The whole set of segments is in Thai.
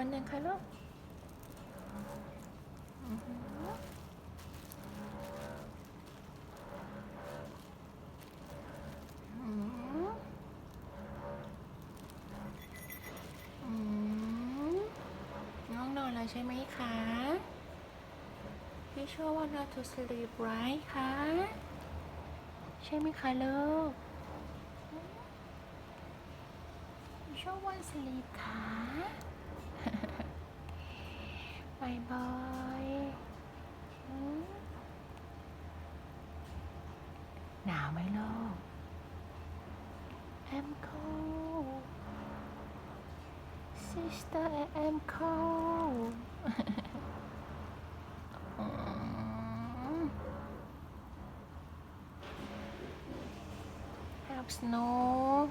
อนยังคะลูกน้องนอนแล้วใช่ไหมคะพี่ชัวร์ว่า not to sleep right คะใช่ไหมคะลูกพี่ชัวร์ว่า sleep คะบายบายหนาวไหมลูก I'm cold sister I'm cold have snow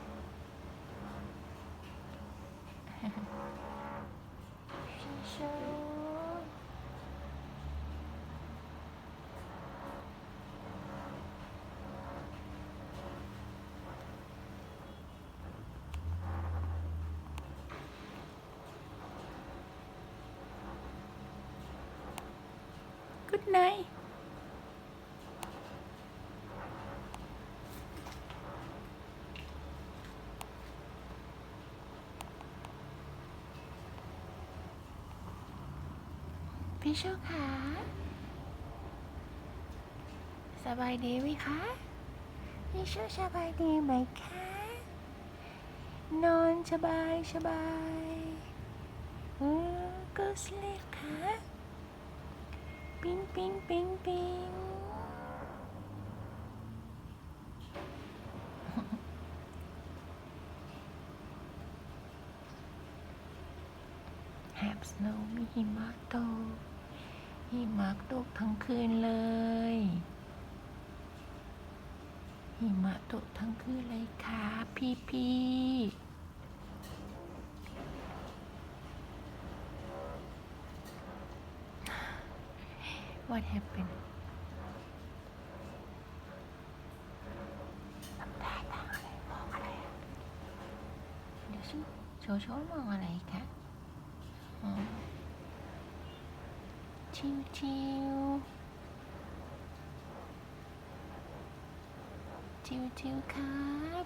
Good night พี่โชคค่ะสบายดีไหมคะพี่โชคสบายดีไหมคะนอนสบายก็สเลปค่ะปิ๊งปิ๊งปิ๊งปิ๊งแฮปสโนว์มีหิมะตกทั้งคืนเลยหิมะตกทั้งคืนเลยค่ะพี่ What happened ทำท่าทางอะไรมองอะไรเดี๋ยวชิโชว์มองอะไรคะชิวครับ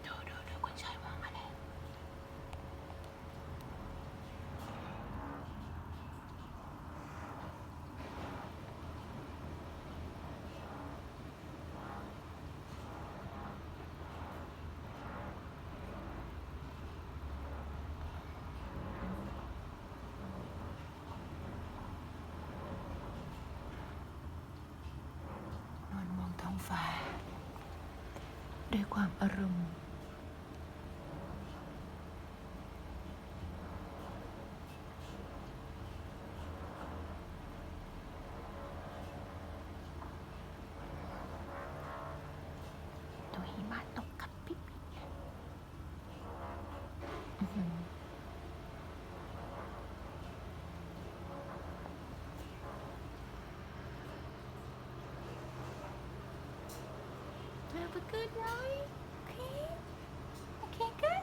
ดูคุณชายมองอะไรนอนมองท้องฟ้าด้วยความอารมณ์ตัวหิมะตกกับปิ๊บHave a good night. Okay, good.